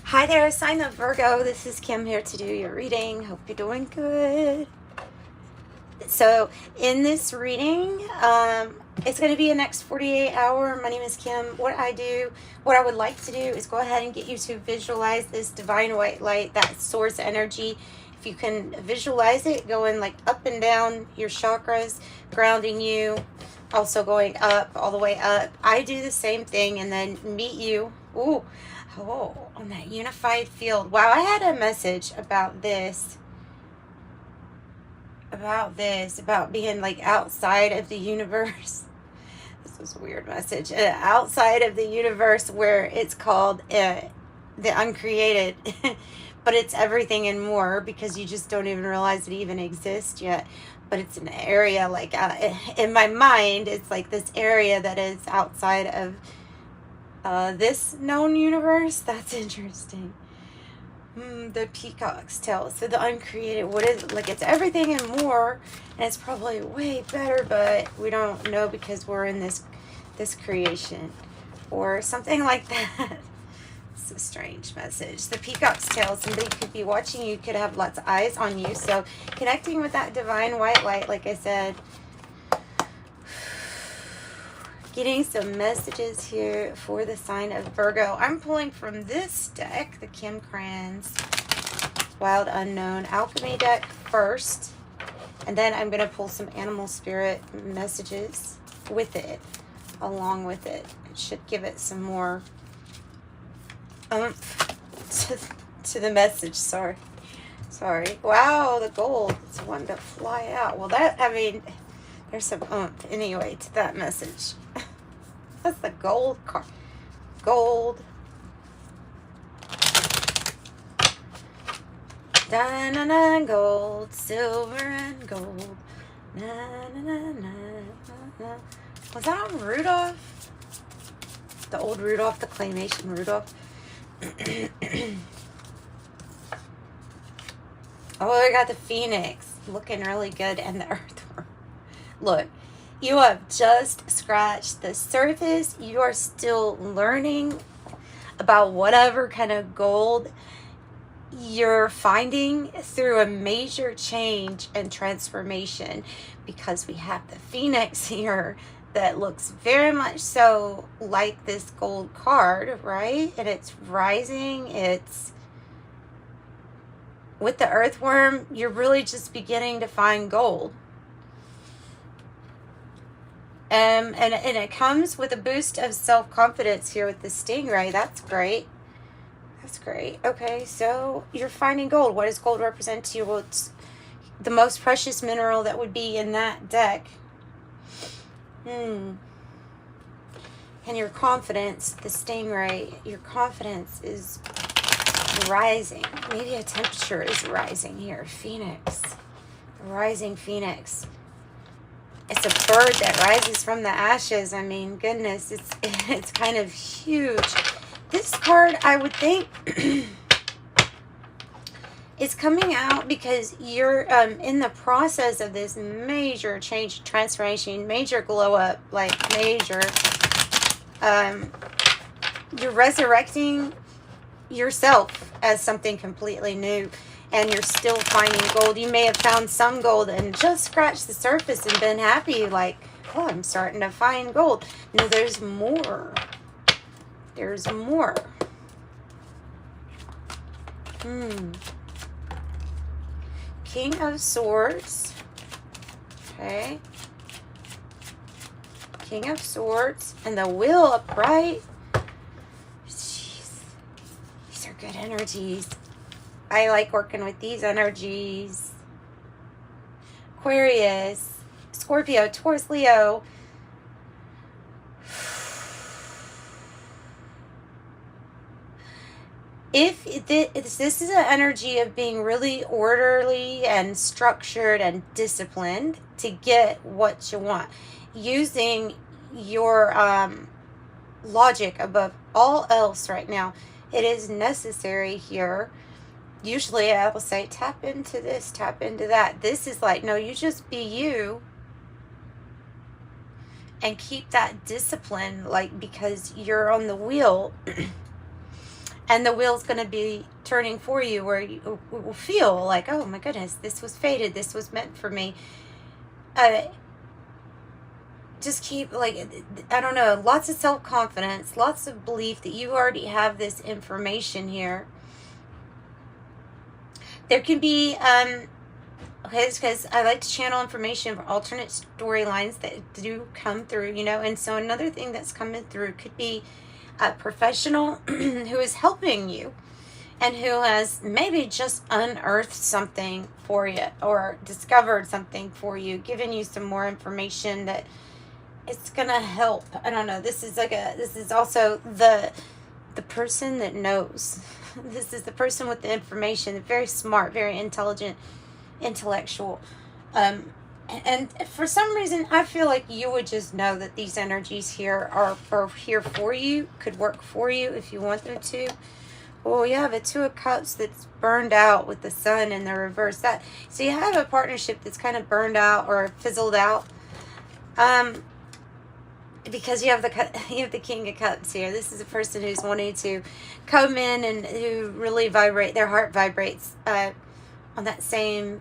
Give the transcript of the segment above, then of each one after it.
Hi there, sign of Virgo. This is Kim here to do your reading. Hope you're doing good. So in this reading, it's going to be a next 48 hour. My name is Kim. What I would like to do is go ahead and get you to visualize this divine white light, that source energy. If you can visualize it going like up and down your chakras, grounding you, also going up, all the way up. I do the same thing and then meet you. On that unified field. Wow, I had a message about this. About being like outside of the universe. This was a weird message. Outside of the universe, where it's called the uncreated. But it's everything and more, because you just don't even realize it even exists yet. But it's an area like in my mind, it's like this area that is outside of this known universe. That's interesting. The peacock's tail. So the uncreated, what is it? Like, it's everything and more, and it's probably way better, but we don't know because we're in this creation or something like that. It's a strange message. The peacock's tail, somebody could be watching you, could have lots of eyes on you. So connecting with that divine white light, like I said, getting some messages here for the sign of Virgo. I'm pulling from this deck, the Kim Krans Wild Unknown Alchemy deck first, and then I'm going to pull some animal spirit messages with it, along with it. It should give it some more oomph to the message. Sorry. Wow, the gold. It's one to fly out. Well, there's some oomph anyway to that message. That's the gold card. Gold. Da-na-na, gold, silver and gold. Na-na-na-na-na-na. Was that on Rudolph? The old Rudolph, the claymation Rudolph. Oh, I got the Phoenix. Looking really good. And the Earthworm. Look. You have just scratched the surface. You are still learning about whatever kind of gold you're finding through a major change and transformation, because we have the Phoenix here that looks very much so like this gold card, right? And it's rising. It's with the Earthworm, you're really just beginning to find gold. And it comes with a boost of self-confidence here with the stingray. That's great. That's great. Okay, so you're finding gold. What does gold represent to you? Well, it's the most precious mineral that would be in that deck. And your confidence, the stingray, your confidence is rising. Maybe a temperature is rising here. Phoenix. Rising Phoenix. It's a bird that rises from the ashes. I mean, goodness, it's kind of huge. This card, I would think, is coming out because you're in the process of this major change, transformation, major glow up, like major. You're resurrecting yourself as something completely new. And you're still finding gold. You may have found some gold and just scratched the surface and been happy, like, oh, I'm starting to find gold. No, there's more. There's more. King of Swords. Okay. King of Swords. And the Wheel upright. Jeez. These are good energies. I like working with these energies. Aquarius, Scorpio, Taurus, Leo. If this is an energy of being really orderly and structured and disciplined to get what you want, using your logic above all else right now, it is necessary here. Usually I will say, tap into this, tap into that. This is like, no, you just be you and keep that discipline, like, because you're on the wheel And the wheel's going to be turning for you, where you will feel like, oh my goodness, this was fated. This was meant for me. Just keep, like, I don't know, lots of self-confidence, lots of belief that you already have this information here. There can be, because I like to channel information for alternate storylines that do come through, you know. And so another thing that's coming through could be a professional who is helping you and who has maybe just unearthed something for you or discovered something for you, giving you some more information that it's gonna help. I don't know. This is also the person that knows. This is the person with the information, very smart, very intelligent, intellectual. And for some reason, I feel like you would just know that these energies here are here for you, could work for you if you want them to. Oh, you have a Two of Cups that's burned out with the Sun in the reverse. So you have a partnership that's kind of burned out or fizzled out. Because you have the King of Cups here. This is a person who's wanting to come in and who really their heart vibrates on that same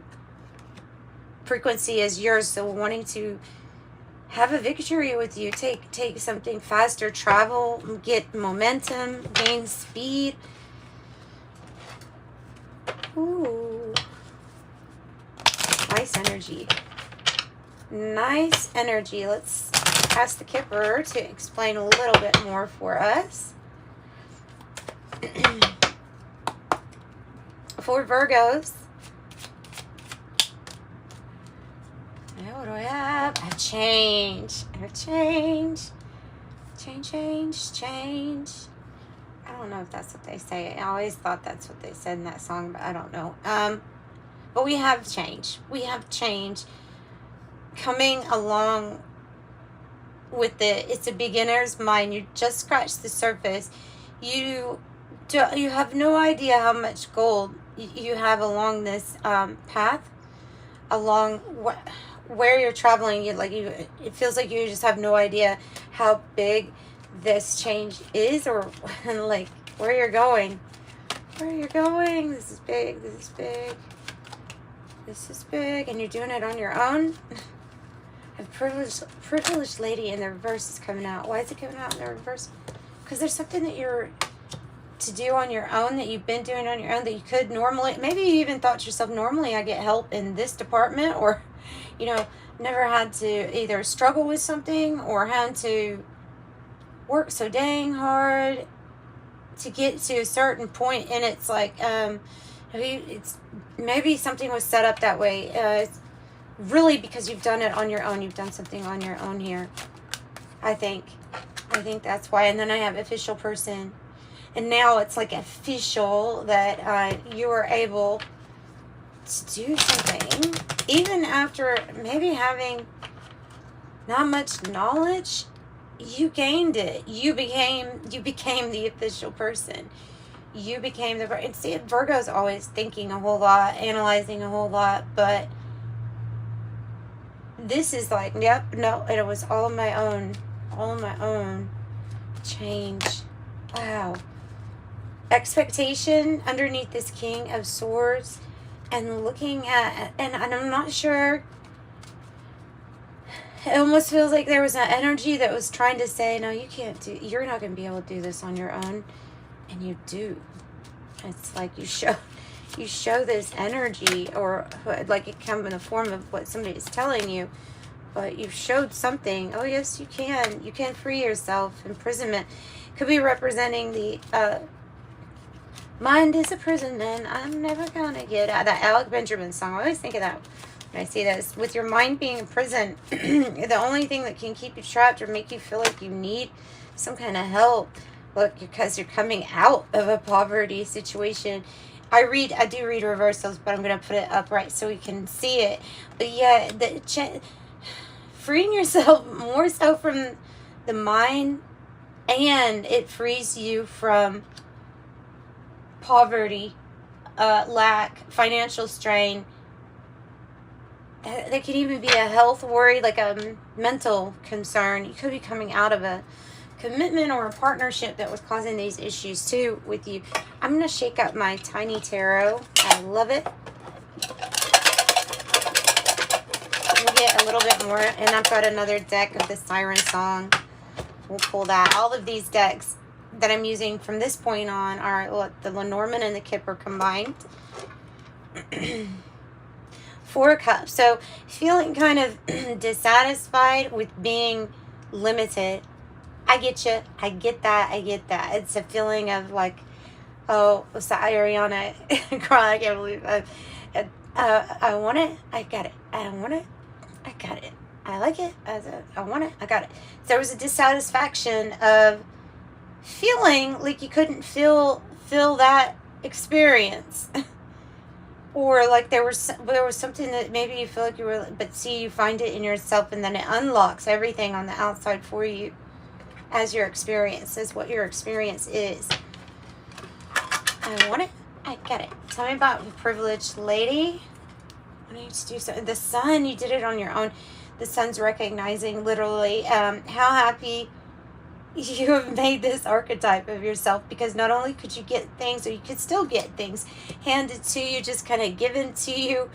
frequency as yours. So wanting to have a victory with you, take something faster, travel, get momentum, gain speed. Ooh, nice energy. Nice energy. Let's ask the Kipper to explain a little bit more for us. For Virgos. What do I have? A change. Change. I don't know if that's what they say. I always thought that's what they said in that song, but I don't know. But we have change. We have change coming along with it's a beginner's mind. You just scratched the surface. You have no idea how much gold you have along this path, along where you're traveling. It feels like you just have no idea how big this change is, or like where you're going. This is big. This is big, and you're doing it on your own. A privileged lady in the reverse is coming out. Why is it coming out in the reverse? Because there's something that you're to do on your own, that you've been doing on your own, that you could normally, maybe you even thought to yourself, normally I get help in this department, or, you know, never had to either struggle with something or had to work so dang hard to get to a certain point. And it's like, it's maybe something was set up that way. It's really because you've done it on your own. You've done something on your own here. I think that's why. And then I have official person. And now it's like official that you are able to do something. Even after maybe having not much knowledge, you gained it. You became the official person. You became the... And see, Virgo's always thinking a whole lot, analyzing a whole lot, but this is like, yep, no, it was all on my own. All on my own. Change. Wow. Expectation underneath this King of Swords, and looking at, and I'm not sure, it almost feels like there was an energy that was trying to say, no, you're not going to be able to do this on your own. And you do. It's like you show this energy, or like it come in the form of what somebody is telling you, but you've showed something. Oh yes, you can free yourself. Imprisonment could be representing the mind is a prison and I'm never gonna get out. That Alec Benjamin song, I always think of that when I see this. With your mind being in prison, the only thing that can keep you trapped or make you feel like you need some kind of help, look, because you're coming out of a poverty situation. I do read reversals, but I'm going to put it upright so we can see it. But yeah, freeing yourself more so from the mind, and it frees you from poverty, lack, financial strain. There could even be a health worry, like a mental concern. You could be coming out of a commitment or a partnership that was causing these issues too with you. I'm going to shake up my tiny tarot. I love it. We'll get a little bit more. And I've got another deck of the Siren song. We'll pull that. All of these decks that I'm using from this point on are the Lenormand and the Kipper combined. Four of Cups. So feeling kind of dissatisfied with being limited. I get you. I get that. I get that. It's a feeling of like, oh, Ariana, cry. I can't believe it. I want it. I got it. I don't want it. I got it. I like it. I want it. I got it. So there was a dissatisfaction of feeling like you couldn't feel that experience. Or like there was something that maybe you feel like you were, but see, you find it in yourself, and then it unlocks everything on the outside for you as your experience, as what your experience is. I want it. I get it. Tell me about the privileged lady. I need to do something. The sun, you did it on your own. The sun's recognizing literally how happy you have made this archetype of yourself, because not only could you get things, or you could still get things handed to you, just kind of given to you.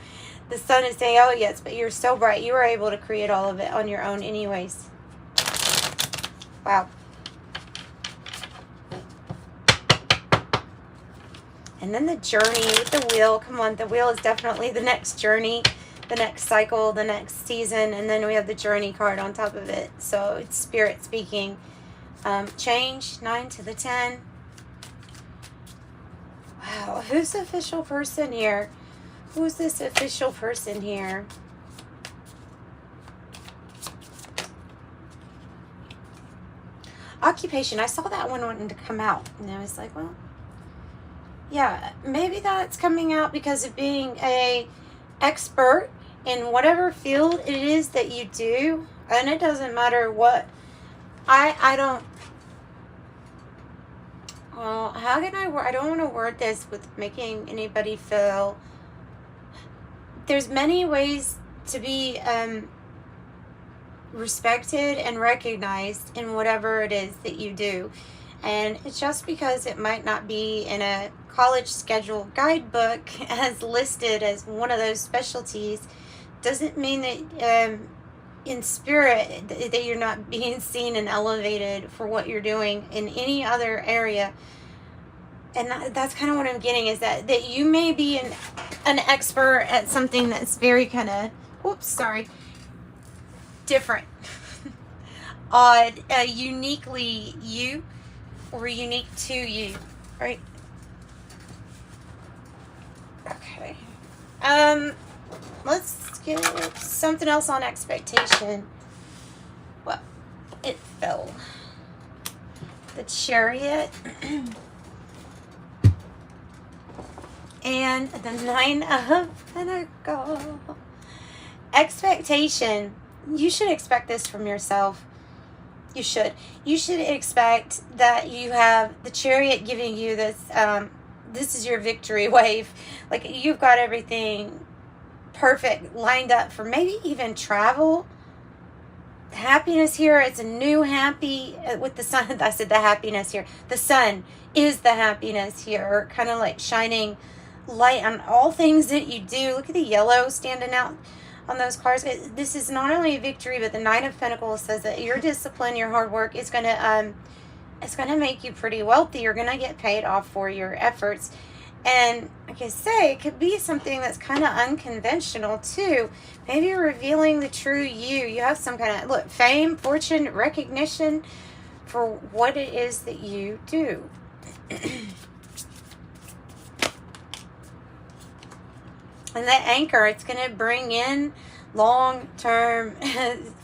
The sun is saying, oh yes, but you're so bright. You were able to create all of it on your own anyways. Wow. And then the journey with the wheel. Come on, the wheel is definitely the next journey, the next cycle, the next season. And then we have the journey card on top of it. So it's spirit speaking. Change, 9 to the 10. Wow, who's the official person here? Who's this official person here? Occupation. I saw that one wanting to come out, and I was like, well, yeah, maybe that's coming out because of being a expert in whatever field it is that you do. And it doesn't matter what. I don't. Well, how can I don't want to word this with making anybody feel. There's many ways to be respected and recognized in whatever it is that you do. And it's just because it might not be in a college schedule guidebook as listed as one of those specialties, doesn't mean that in spirit that you're not being seen and elevated for what you're doing in any other area. And that's kind of what I'm getting, is that you may be an expert at something that's very kind of, different, odd, uniquely you, or unique to you, right? Okay. Let's get something else on expectation. Well, it fell. The Chariot. And the 9 of Pentacles. Expectation. You should expect this from yourself. You should. You should expect that you have the Chariot giving you this, this is your victory wave. Like, you've got everything perfect lined up for maybe even travel. The happiness here, it's a new happy with the sun. I said the happiness here. The sun is the happiness here, kind of like shining light on all things that you do. Look at the yellow standing out on those cards. This is not only a victory, but the 9 of Pentacles says that your discipline, your hard work is going to it's going to make you pretty wealthy. You're going to get paid off for your efforts. And like I say, it could be something that's kind of unconventional too. Maybe you're revealing the true you. You have some kind of fame, fortune, recognition for what it is that you do. And that Anchor, it's going to bring in long-term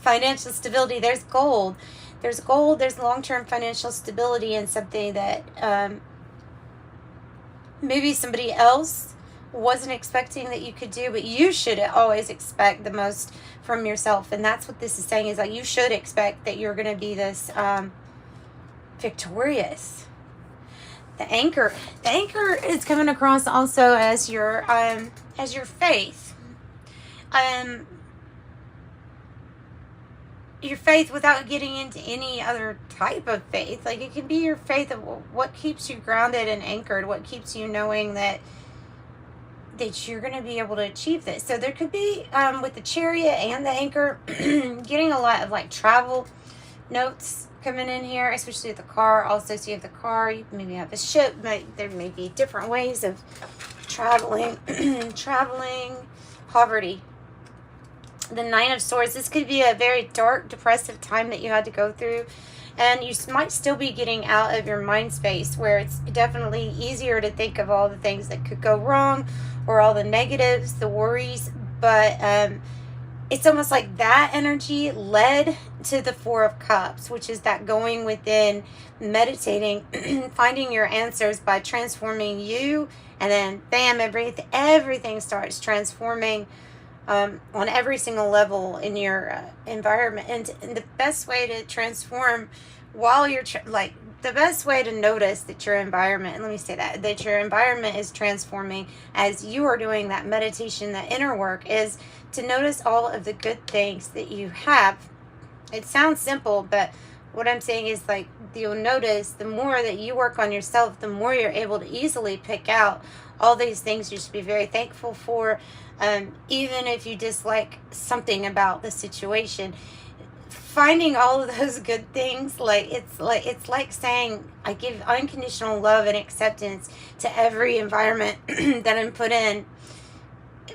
financial stability. There's gold. There's gold. There's long-term financial stability in something that maybe somebody else wasn't expecting that you could do, but you should always expect the most from yourself. And that's what this is saying, is like you should expect that you're going to be this victorious. The Anchor is coming across also as your faith. your faith without getting into any other type of faith. Like, it can be your faith of what keeps you grounded and anchored, what keeps you knowing that you're going to be able to achieve this. So there could be, with the Chariot and the Anchor, getting a lot of like travel notes coming in here, especially with the car. Also, so you have the car, you maybe have a ship, but there may be different ways of traveling. Traveling, poverty. The Nine of Swords, this could be a very dark, depressive time that you had to go through, and you might still be getting out of your mind space, where it's definitely easier to think of all the things that could go wrong, or all the negatives, the worries, but it's almost like that energy led to the Four of Cups, which is that going within, meditating, finding your answers by transforming you, and then bam, everything starts transforming on every single level in your environment. And the best way to transform while you're the best way to notice that your environment, and let me say that your environment is transforming as you are doing that meditation, that inner work, is to notice all of the good things that you have. It sounds simple, but what I'm saying is, like, you'll notice the more that you work on yourself, the more you're able to easily pick out all these things you should be very thankful for. Even if you dislike something about the situation, finding all of those good things, it's like saying, I give unconditional love and acceptance to every environment that I'm put in,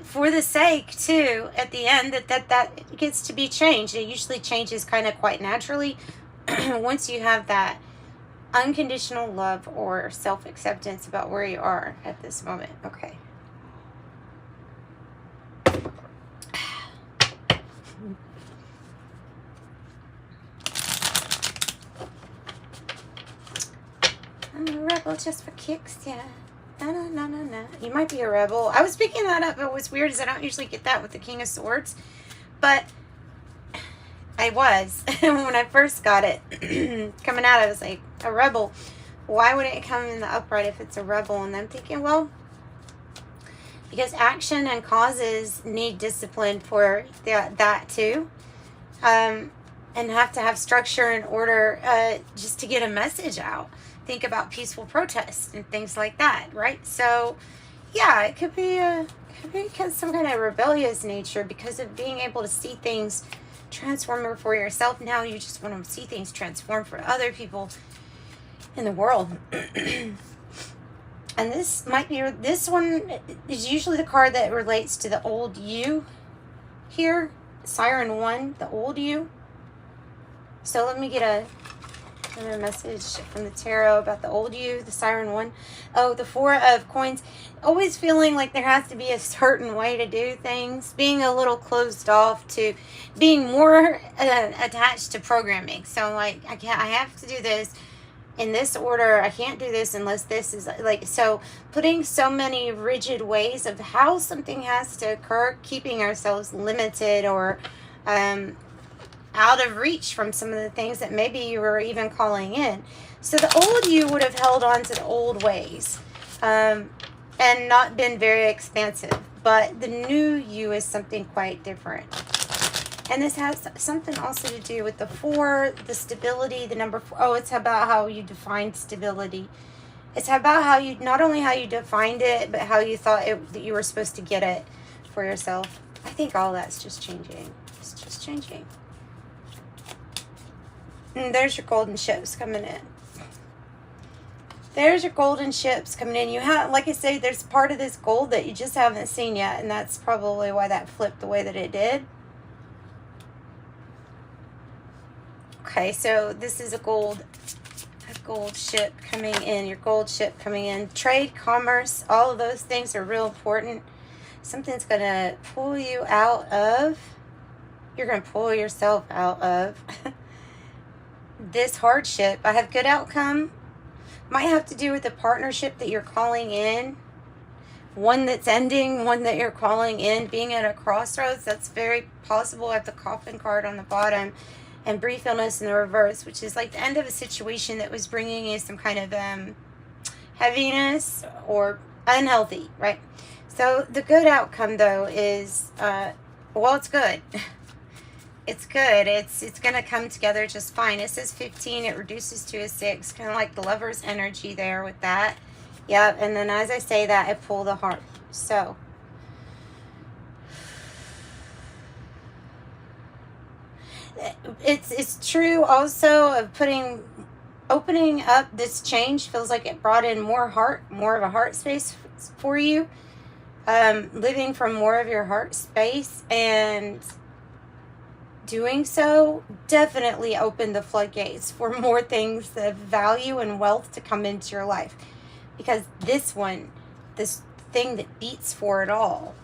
for the sake too at the end that gets to be changed. It usually changes kind of quite naturally once you have that unconditional love or self-acceptance about where you are at this moment. Okay. I'm a rebel just for kicks, yeah. No. You might be a rebel. I was picking that up, but what's weird is I don't usually get that with the King of Swords. But I was. When I first got it coming out, I was like, a rebel. Why would it come in the upright if it's a rebel? And I'm thinking, well, because action and causes need discipline for that too. And have to have structure and order just to get a message out. Think about peaceful protests and things like that, right? So, yeah, it could be some kind of rebellious nature because of being able to see things transform for yourself. Now you just want to see things transform for other people in the world. And this one is usually the card that relates to the old you here. Siren 1, the old you. So let me get a message from the tarot about the old you, the Siren 1. Oh, the Four of Coins. Always feeling like there has to be a certain way to do things. Being a little closed off to being more attached to programming. So, like, I have to do this in this order. I can't do this unless this is, like, so putting so many rigid ways of how something has to occur, keeping ourselves limited or out of reach from some of the things that maybe you were even calling in. So the old you would have held on to the old ways and not been very expansive. But the new you is something quite different. And this has something also to do with the 4, the stability, the number 4. Oh, it's about how you defined stability. It's about how you, not only how you defined it, but how you thought that you were supposed to get it for yourself. I think all that's just changing. It's just changing. And there's your golden ships coming in. There's your golden ships coming in. You have, like I say, there's part of this gold that you just haven't seen yet, and that's probably why that flipped the way that it did. Okay, so this is a gold ship coming in. Your gold ship coming in. Trade, commerce, all of those things are real important. Something's going to pull you out of, you're going to pull yourself out of this hardship. I have good outcome. Might have to do with the partnership that you're calling in. One that's ending, one that you're calling in. Being at a crossroads, that's very possible. I have the Coffin card on the bottom. And brief illness in the reverse, which is like the end of a situation that was bringing you some kind of heaviness or unhealthy, right? So the good outcome, though, is, well, it's good. It's good. It's going to come together just fine. It says 15. It reduces to a 6. Kind of like the lover's energy there with that. Yep. And then as I say that, I pull the heart. So it's true also of opening up. This change feels like it brought in more of a heart space for you. Living from more of your heart space, and doing so definitely opened the floodgates for more things of value and wealth to come into your life. Because this thing that beats for it all,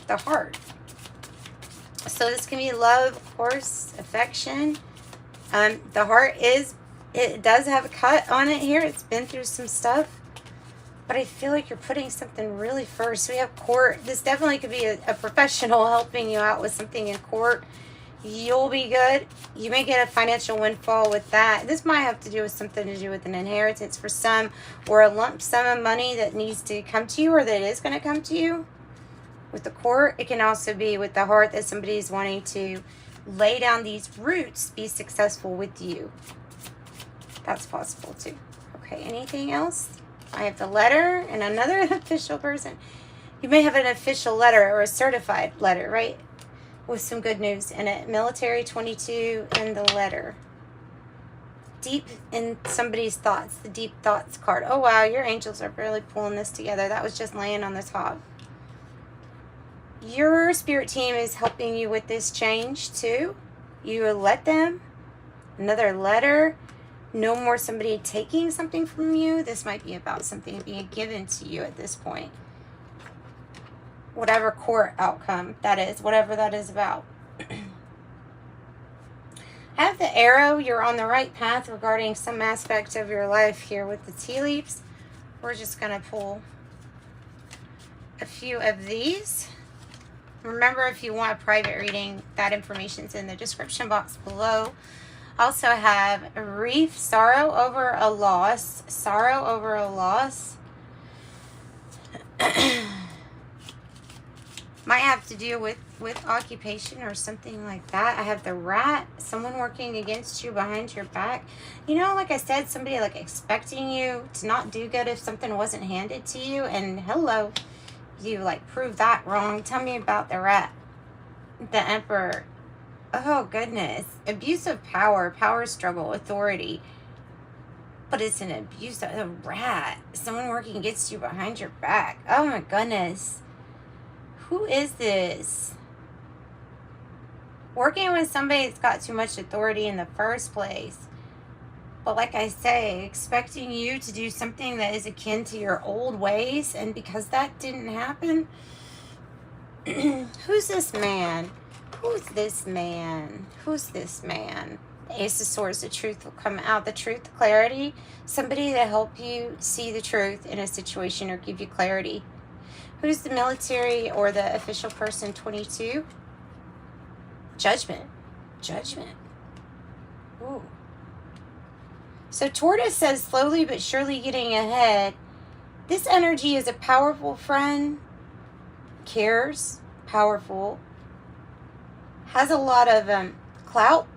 the heart. So this can be love, of course, affection. The heart it does have a cut on it here. It's been through some stuff. But I feel like you're putting something really first. We have court. This definitely could be a professional helping you out with something in court. You'll be good. You may get a financial windfall with that. This might have to do with something to do with an inheritance for some, or a lump sum of money that needs to come to you, or that is going to come to you. With the court, it can also be with the heart that somebody's wanting to lay down these roots, be successful with you. That's possible too. Okay, anything else? I have the letter and another official person. You may have an official letter or a certified letter, right? With some good news in it. Military 22 and the letter. Deep in somebody's thoughts. The deep thoughts card. Oh, wow. Your angels are really pulling this together. That was just laying on the top. Your spirit team is helping you with this change too. You let them. Another letter. No more somebody taking something from you. This might be about something being given to you at this point. Whatever court outcome that is, whatever that is about. Have the arrow. You're on the right path regarding some aspect of your life here with the tea leaves. We're just going to pull a few of these. Remember, if you want a private reading, that information's in the description box below. Also have reef, sorrow over a loss. Sorrow over a loss. Might have to do with occupation or something like that. I have the rat. Someone working against you behind your back. You know, like I said, somebody like expecting you to not do good if something wasn't handed to you. And hello, you like prove that wrong. Tell me about the rat. The emperor. Oh, goodness. Abuse of power, power struggle, authority. But it's an abuse of a rat. Someone working against you behind your back. Oh, my goodness. Who is this? Working with somebody that's got too much authority in the first place. But like I say, expecting you to do something that is akin to your old ways. And because that didn't happen, who's this man? Who's this man? Who's this man? The Ace of Swords, the truth will come out. The truth, the clarity. Somebody to help you see the truth in a situation or give you clarity. Who's the military or the official person? 22. Judgment. Judgment. Ooh. So Tortoise says slowly but surely getting ahead. This energy is a powerful friend. Cares. Powerful. Has a lot of clout.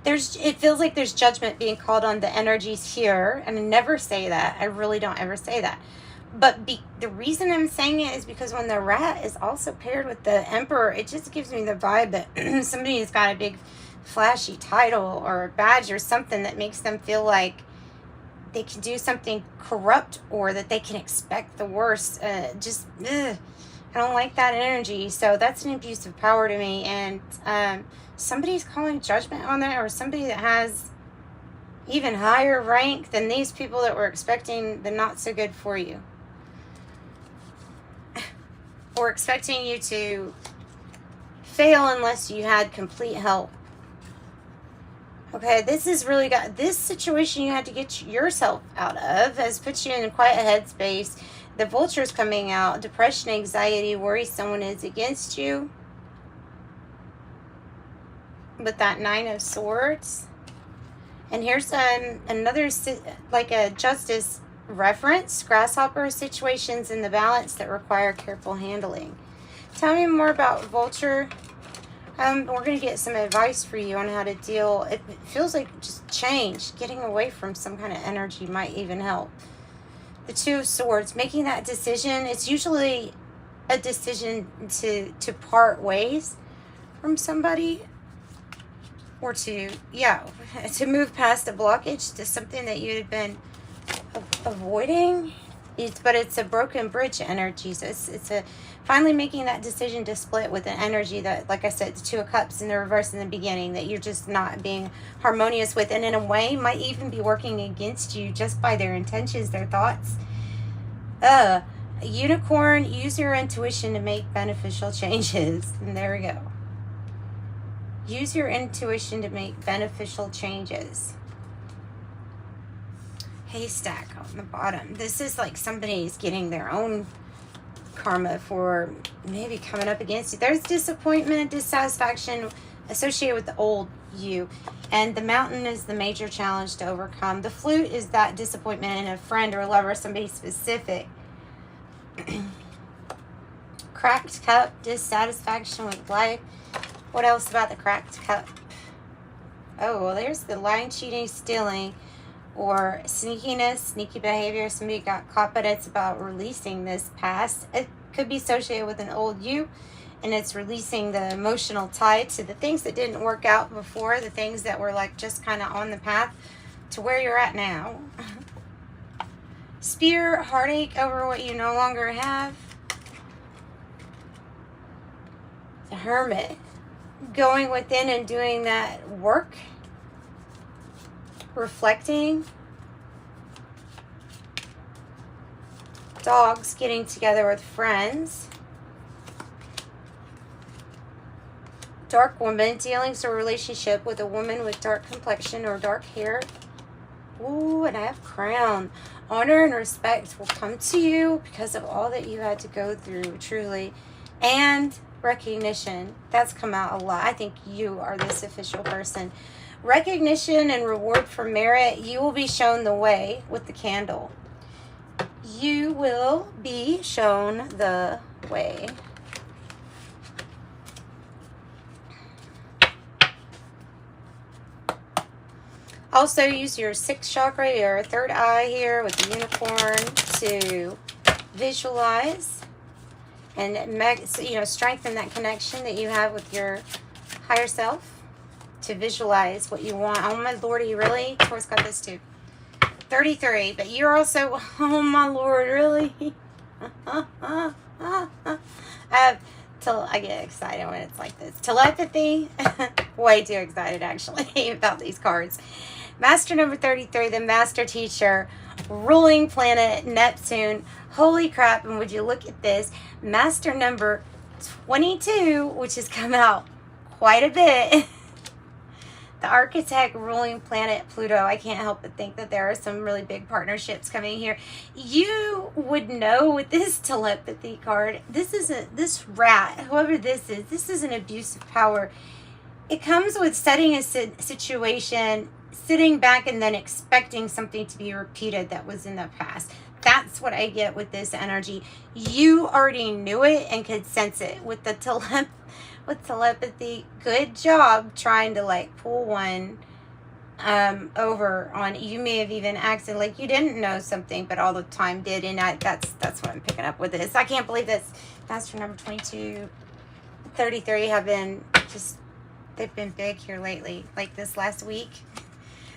It feels like there's judgment being called on the energies here. And I never say that. I really don't ever say that. But the reason I'm saying it is because when the rat is also paired with the emperor, it just gives me the vibe that somebody has got a big flashy title or a badge or something that makes them feel like they can do something corrupt or that they can expect the worst. I don't like that energy. So that's an abuse of power to me. And somebody's calling judgment on that, or somebody that has even higher rank than these people that were expecting the not so good for you. Or expecting you to fail unless you had complete help. Okay, this has really got, this situation you had to get yourself out of has put you in quite a headspace. The vulture's coming out. Depression, anxiety, worry someone is against you. With that 9 of Swords. And here's another, like a justice Reference, grasshopper situations in the balance that require careful handling. Tell me more about Vulture. We're going to get some advice for you on how to deal. It feels like just change. Getting away from some kind of energy might even help. The Two of Swords. Making that decision. It's usually a decision to part ways from somebody. Or to move past a blockage to something that you had been avoiding. But it's a broken bridge energy. So it's a finally making that decision to split with an energy that, like I said, the Two of Cups in the reverse in the beginning, that you're just not being harmonious with, and in a way might even be working against you just by their intentions, their thoughts. Unicorn, use your intuition to make beneficial changes. And there we go. Use your intuition to make beneficial changes. Haystack on the bottom. This is like somebody's getting their own karma for maybe coming up against you. There's disappointment, dissatisfaction associated with the old you. And the mountain is the major challenge to overcome. The flute is that disappointment in a friend or a lover, somebody specific. Cracked cup, dissatisfaction with life. What else about the cracked cup? Oh, well, there's the lying, cheating, stealing, or sneakiness, sneaky behavior. Somebody got caught, but it's about releasing this past. It could be associated with an old you, and it's releasing the emotional tie to the things that didn't work out before, the things that were like just kind of on the path to where you're at now. Spear, heartache over what you no longer have. The Hermit, going within and doing that work. Reflecting. Dogs, getting together with friends. Dark woman, dealings or relationship with a woman with dark complexion or dark hair. Ooh, and I have crown. Honor and respect will come to you because of all that you had to go through, truly. And recognition. That's come out a lot. I think you are this official person. Recognition and reward for merit. You will be shown the way with the candle. You will be shown the way. Also use your sixth chakra, your third eye here with the unicorn to visualize and strengthen that connection that you have with your higher self. To visualize what you want. Oh my lordy, really? Of course, got this too. 33, but you're also, oh my lord, really? I get excited when it's like this. Telepathy, way too excited actually about these cards. Master number 33, the master teacher, ruling planet Neptune. Holy crap, and would you look at this? Master number 22, which has come out quite a bit. The architect, ruling planet Pluto. I can't help but think that there are some really big partnerships coming here. You would know with this telepathy card, this rat, whoever this is an abuse of power. It comes with setting a situation, sitting back and then expecting something to be repeated that was in the past. That's what I get with this energy. You already knew it and could sense it with the telepathy. Good job trying to like pull one over on. You may have even acted like you didn't know something, but all the time did. And that's what I'm picking up with this. I can't believe this. Master number 22, 33 have been just, they've been big here lately. Like this last week.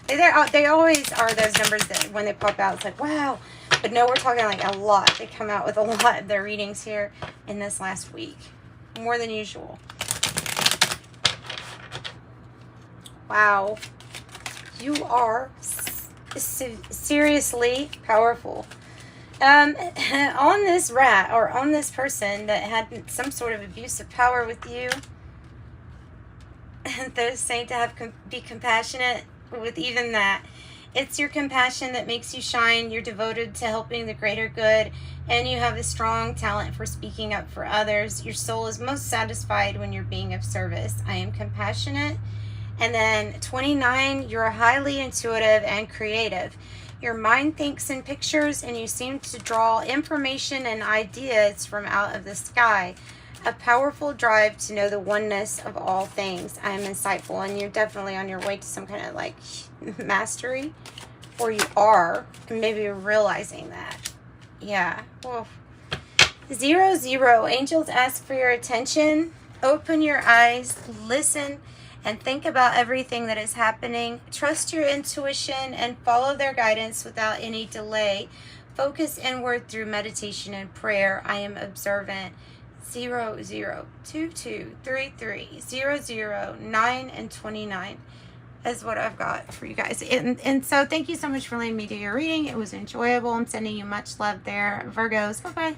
They always are those numbers that when they pop out, it's like, wow. But no, we're talking like a lot. They come out with a lot of their readings here in this last week. More than usual. Wow. You are seriously powerful. On this rat or on this person that had some sort of abuse of power with you, they're saying to be compassionate with even that. It's your compassion that makes you shine. You're devoted to helping the greater good, and you have a strong talent for speaking up for others. Your soul is most satisfied when you're being of service. I am compassionate And then 29, you're highly intuitive and creative. Your mind thinks in pictures and you seem to draw information and ideas from out of the sky. A powerful drive to know the oneness of all things. I am insightful, and you're definitely on your way to some kind of like mastery, or you are, maybe you're realizing that. Yeah. Whoa. 0, angels ask for your attention. Open your eyes, listen, and think about everything that is happening. Trust your intuition and follow their guidance without any delay. Focus inward through meditation and prayer. I am observant. 0, 0, 2, 2, 3, 3, 0, 0, 9, and 29 is what I've got for you guys. And so thank you so much for letting me do your reading. It was enjoyable. I'm sending you much love there, Virgos. Bye-bye.